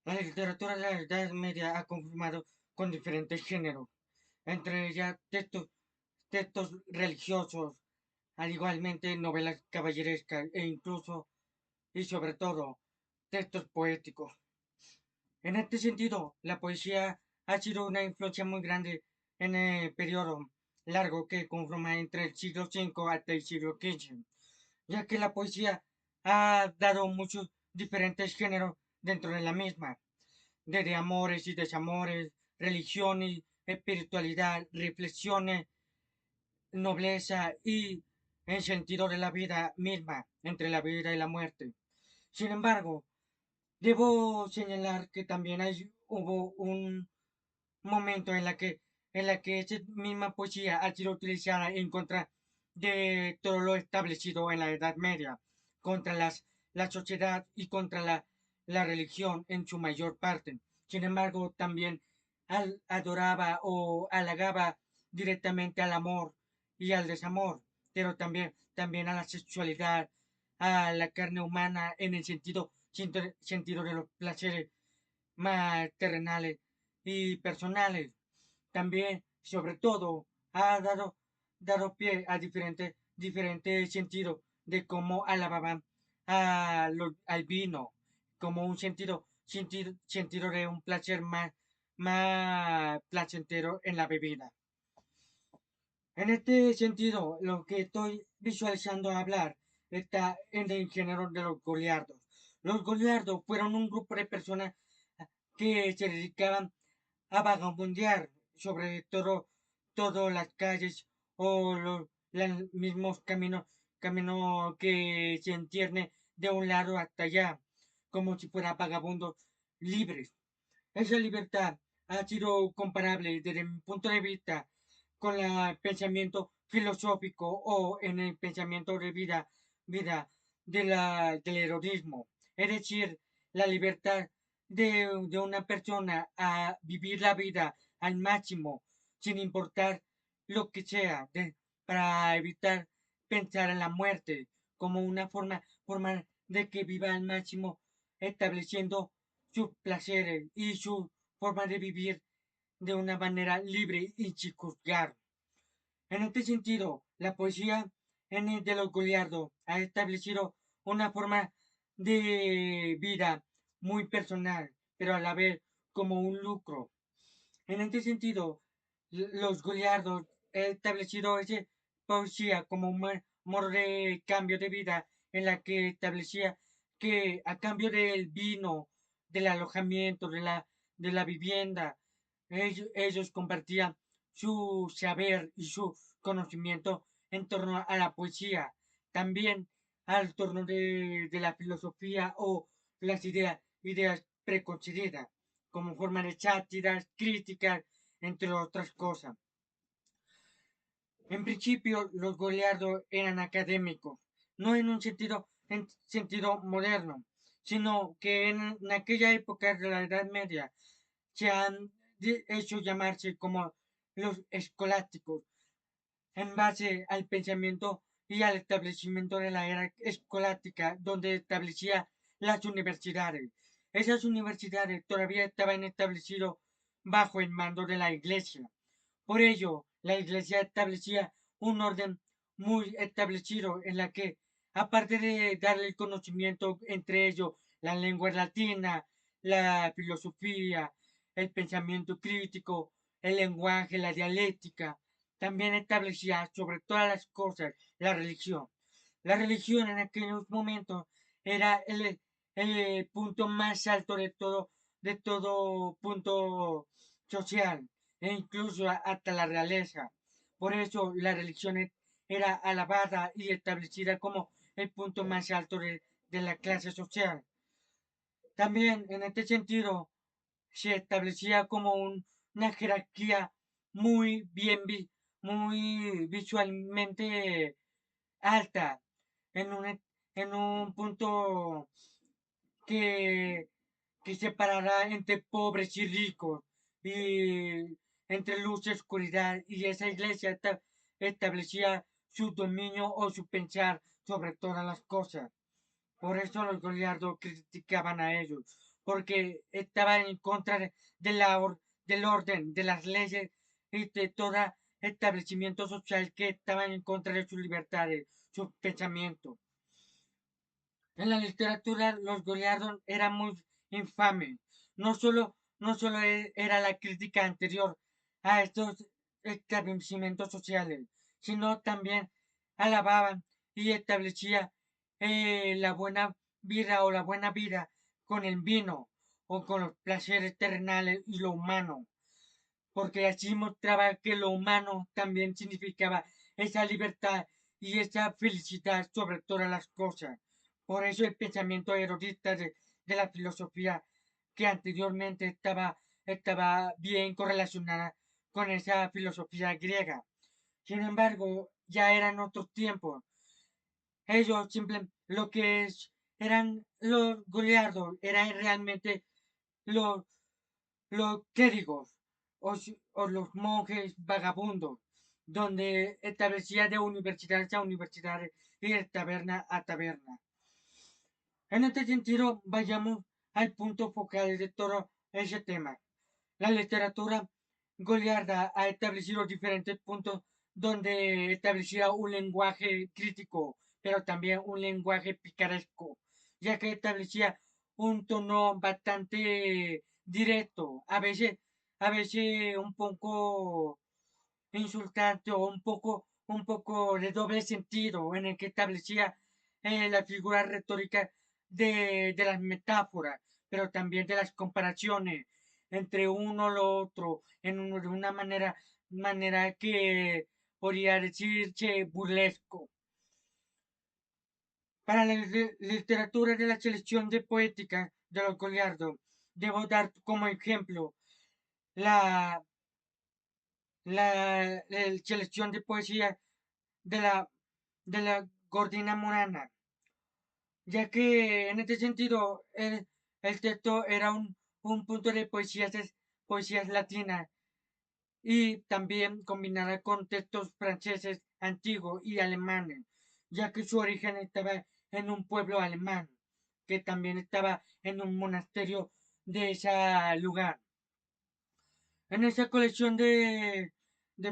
La literatura de la Edad Media ha conformado con diferentes géneros, entre ellas textos religiosos, al igualmente novelas caballerescas e incluso y sobre todo textos poéticos. En este sentido, la poesía ha sido una influencia muy grande en el periodo largo que conforma entre el siglo V hasta el siglo XV, ya que la poesía ha dado muchos diferentes géneros dentro de la misma, desde amores y desamores, religión y espiritualidad, reflexiones, nobleza y el sentido de la vida misma, entre la vida y la muerte. Sin embargo, debo señalar que también hubo un momento en la que esa misma poesía ha sido utilizada en contra de todo lo establecido en la Edad Media, contra la sociedad y contra la religión en su mayor parte. Sin embargo, también adoraba o halagaba directamente al amor y al desamor, pero también a la sexualidad, a la carne humana en el sentido de los placeres más terrenales y personales. También, sobre todo, ha dado pie a diferentes sentidos de cómo alababan al vino, como un sentido de un placer más placentero en la bebida. En este sentido, lo que estoy visualizando hablar está en el género de los goliardos. Los goliardos fueron un grupo de personas que se dedicaban a vagabundear sobre todo las calles o los mismos caminos que se entiende de un lado hasta allá, como si fuera vagabundos libres. Esa libertad ha sido comparable desde mi punto de vista con el pensamiento filosófico o en el pensamiento de vida del heroísmo. Es decir, la libertad de una persona a vivir la vida al máximo, sin importar lo que sea, para evitar pensar en la muerte como una forma de que viva al máximo, estableciendo sus placeres y su forma de vivir de una manera libre y sin juzgar. En este sentido, la poesía en el de los Goliardo ha establecido una forma de vida muy personal, pero a la vez como un lucro. En este sentido, los Goliardos han establecido esa poesía como un modo de cambio de vida en la que establecía que a cambio del vino, del alojamiento, de la vivienda, ellos compartían su saber y su conocimiento en torno a la poesía, también al torno de la filosofía o las ideas preconcebidas, como forma de sátiras, críticas, entre otras cosas. En principio, los Goliardos eran académicos, no en sentido moderno, sino que en aquella época de la Edad Media se han hecho llamarse como los escolásticos, en base al pensamiento y al establecimiento de la era escolástica, donde establecía las universidades. Esas universidades todavía estaban establecidas bajo el mando de la Iglesia. Por ello, la Iglesia establecía un orden muy establecido en la que, aparte de darle el conocimiento entre ellos, la lengua latina, la filosofía, el pensamiento crítico, el lenguaje, la dialéctica, también establecía sobre todas las cosas la religión. La religión en aquellos momentos era el punto más alto de todo punto social e incluso hasta la realeza. Por eso la religión era alabada y establecida como el punto más alto de la clase social. También en este sentido se establecía como una jerarquía muy muy visualmente alta, en un punto que, que separará entre pobres y ricos, y entre luz y oscuridad, y esa iglesia establecía su dominio o su pensar sobre todas las cosas. Por eso los goliardos criticaban a ellos, porque estaba en contra del orden, de las leyes y de todo establecimiento social que estaban en contra de sus libertades, sus pensamientos. En la literatura los Goliardos eran muy infames. No solo era la crítica anterior a estos establecimientos sociales, sino también alababan y establecía la buena vida o la buena vida con el vino o con los placeres terrenales y lo humano, porque así mostraba que lo humano también significaba esa libertad y esa felicidad sobre todas las cosas. Por eso el pensamiento erudita de la filosofía que anteriormente estaba bien correlacionada con esa filosofía griega. Sin embargo, ya eran otros tiempos. Ellos simplemente eran los goliardos, eran realmente los, los clérigos o los monjes vagabundos, donde establecía de universidades a universidades y de taberna a taberna. En este sentido, vayamos al punto focal de todo ese tema. La literatura goliarda ha establecido diferentes puntos donde establecía un lenguaje crítico, pero también un lenguaje picaresco, ya que establecía un tono bastante directo, a veces un poco insultante o un poco de doble sentido, en el que establecía la figura retórica de las metáforas, pero también de las comparaciones entre uno y lo otro, de una manera que podría decirse burlesco. Para la literatura de la selección de poética de los Goliardo, debo dar como ejemplo la, la selección de poesía de la Gordina Morana, ya que en este sentido el texto era un punto de poesías latinas y también combinada con textos franceses antiguos y alemanes, ya que su origen estaba en un pueblo alemán, que también estaba en un monasterio de ese lugar. En esa colección de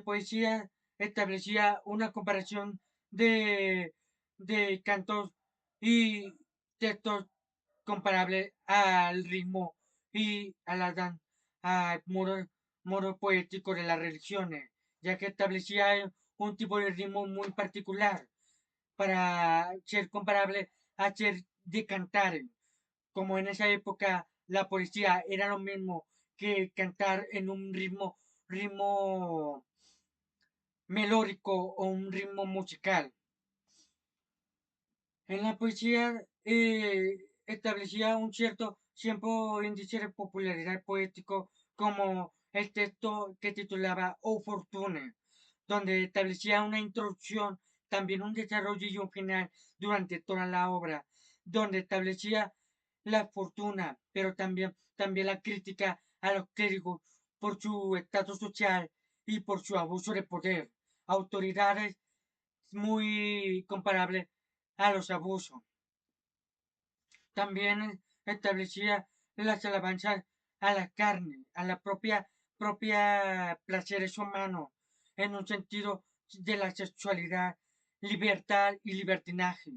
poesía establecía una comparación de, de cantos y textos comparables al ritmo y al modo poético de las religiones, ya que establecía un tipo de ritmo muy particular para ser comparable a ser de cantar, como en esa época la poesía era lo mismo que cantar en un ritmo melódico o un ritmo musical. En la poesía establecía un cierto índice de popularidad poético como el texto que titulaba O Fortune, donde establecía una introducción, también un desarrollo y un final durante toda la obra, donde establecía la fortuna, pero también la crítica a los clérigos por su estatus social y por su abuso de poder, autoridades muy comparables a los abusos. También establecía las alabanzas a la carne, a la propia placeres humanos, en un sentido de la sexualidad, libertad y libertinaje.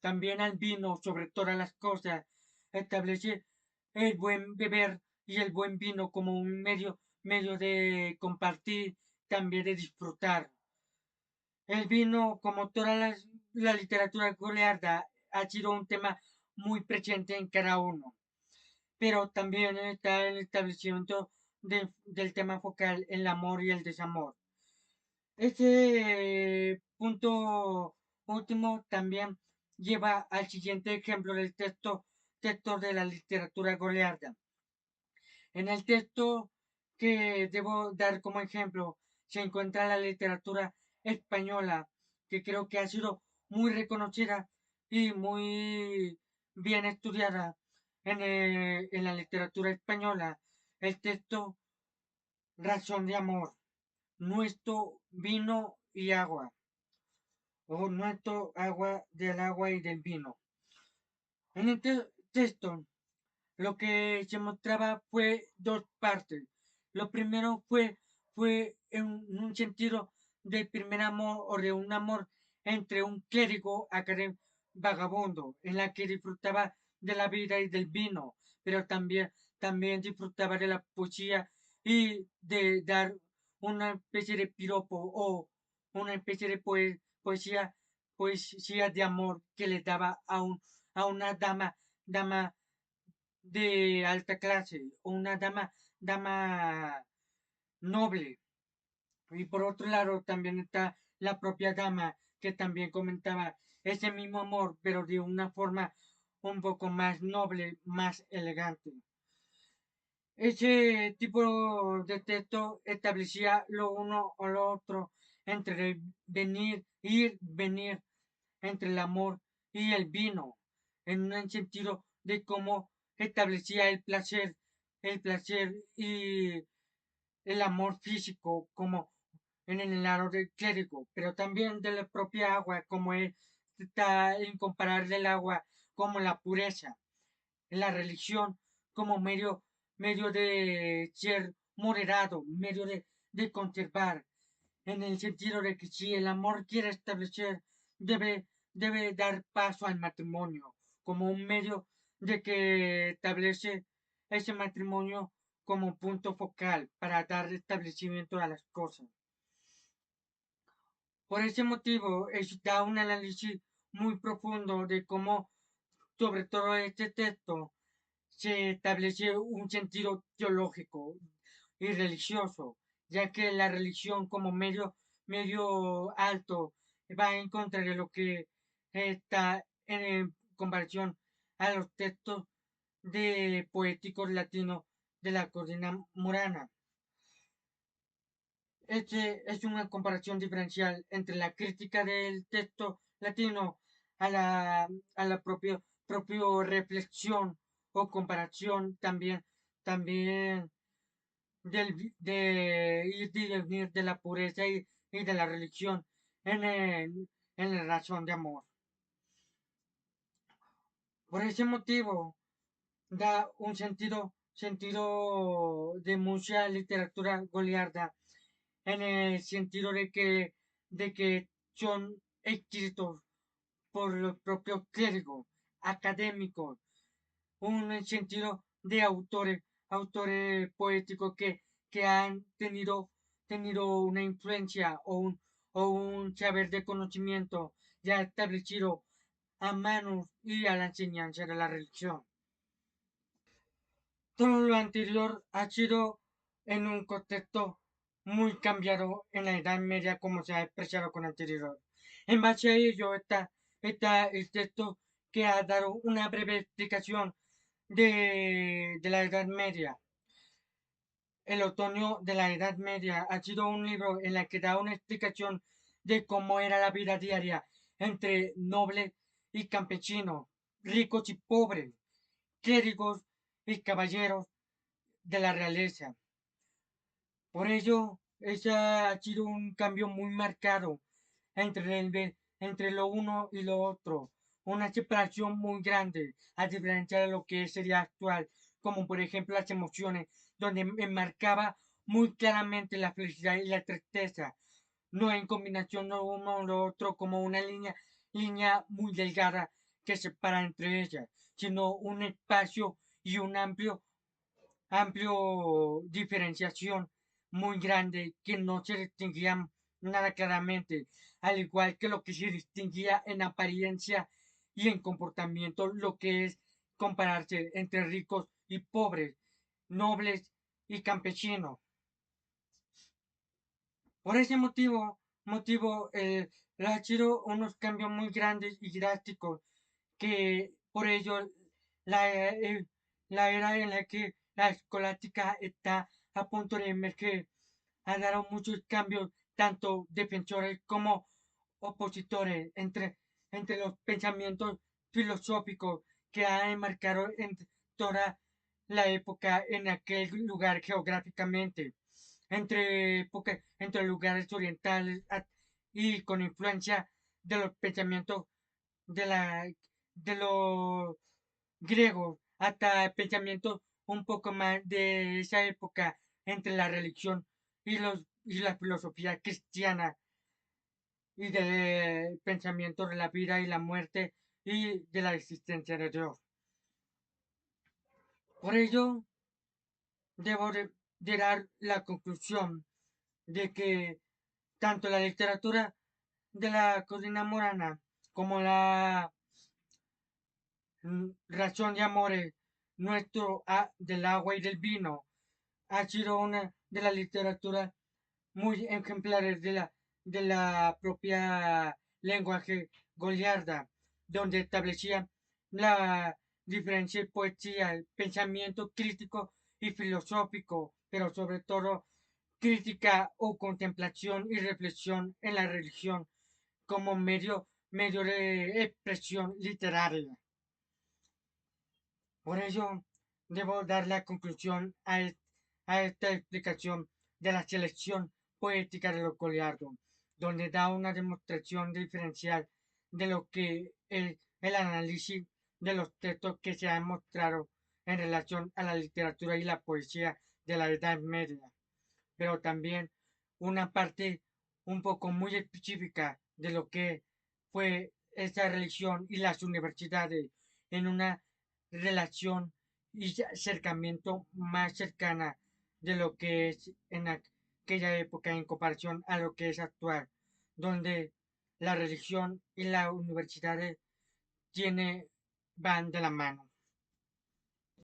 También al vino, sobre todas las cosas, establece el buen beber y el buen vino como un medio de compartir, también de disfrutar. El vino, como toda la literatura goliarda, ha sido un tema muy presente en cada uno, pero también está el establecimiento del tema focal, el amor y el desamor. Este punto último también lleva al siguiente ejemplo del texto de la literatura goliarda. En el texto que debo dar como ejemplo se encuentra la literatura española, que creo que ha sido muy reconocida y muy bien estudiada en la literatura española. El texto Razón de Amor, Nuestro Vino y Agua, o Nuestro Agua del Agua y del Vino. En este texto lo que se mostraba fue dos partes. Lo primero fue en un sentido de primer amor o de un amor entre un clérigo académico vagabundo, en la que disfrutaba de la vida y del vino, pero también disfrutaba de la poesía y de dar una especie de piropo o una especie de poesía de amor que le daba a una dama de alta clase o una dama noble. Y por otro lado también está la propia dama que también comentaba ese mismo amor, pero de una forma un poco más noble, más elegante. Ese tipo de texto establecía lo uno o lo otro entre el venir, entre el amor y el vino, en un sentido de cómo establecía el placer y el amor físico como en el lado del clérigo, pero también de la propia agua, como está incomparable el agua como la pureza, la religión como medio de ser moderado, medio de conservar, en el sentido de que si el amor quiere establecer, debe dar paso al matrimonio, como un medio de que establece ese matrimonio como punto focal para dar establecimiento a las cosas. Por ese motivo, da un análisis muy profundo de cómo, sobre todo este texto, se establece un sentido teológico y religioso, ya que la religión como medio alto va en contra de lo que está en comparación a los textos de poéticos latinos de la cocina murana. Es una comparación diferencial entre la crítica del texto latino a la propia reflexión o comparación también de ir y venir de la pureza y de la religión en la razón de amor. Por ese motivo, da un sentido de mucha literatura goliarda en el sentido de que son escritos por los propios clérigos, académicos, un sentido de autores poéticos que han tenido una influencia o un saber de conocimiento ya establecido a manos y a la enseñanza de la religión. Todo lo anterior ha sido en un contexto muy cambiado en la Edad Media como se ha expresado con anterioridad. En base a ello está el texto que ha dado una breve explicación de la Edad Media. El otoño de la Edad Media ha sido un libro en el que da una explicación de cómo era la vida diaria entre nobles y campesinos, ricos y pobres, clérigos y caballeros de la realeza. Por ello, ese ha sido un cambio muy marcado entre lo uno y lo otro. Una separación muy grande, a diferencia de lo que sería actual, como por ejemplo las emociones, donde enmarcaba muy claramente la felicidad y la tristeza, no en combinación de uno o lo otro como una línea muy delgada que separa entre ellas, sino un espacio y un amplio diferenciación muy grande que no se distinguía nada claramente, al igual que lo que se distinguía en apariencia y en comportamiento, lo que es compararse entre ricos y pobres, nobles y campesinos. Por ese motivo ha sido unos cambios muy grandes y drásticos que por ello la, la era en la que la escolástica está a punto de emerger ha dado muchos cambios, tanto defensores como opositores, entre los pensamientos filosóficos que han enmarcado en toda la época en aquel lugar geográficamente, entre lugares orientales y con influencia de los pensamientos de, la, de los griegos hasta el pensamiento un poco más de esa época entre la religión y la filosofía cristiana y del pensamiento de la vida y la muerte y de la existencia de Dios. Por ello, debo de dar la conclusión de que tanto la literatura de la Colina Morana como la razón de amores nuestro del agua y del vino ha sido una de las literaturas muy ejemplares de la propia lenguaje goliarda, donde establecía la diferencia de poesía, el pensamiento crítico y filosófico, pero sobre todo crítica o contemplación y reflexión en la religión como medio de expresión literaria. Por ello, debo dar la conclusión a esta explicación de la selección poética de los Goliardo, donde da una demostración diferencial de lo que el análisis de los textos que se han mostrado en relación a la literatura y la poesía de la Edad Media, pero también una parte un poco muy específica de lo que fue esa religión y las universidades en una relación y acercamiento más cercana de lo que es en aquella época en comparación a lo que es actual, donde la religión y las universidades van de la mano.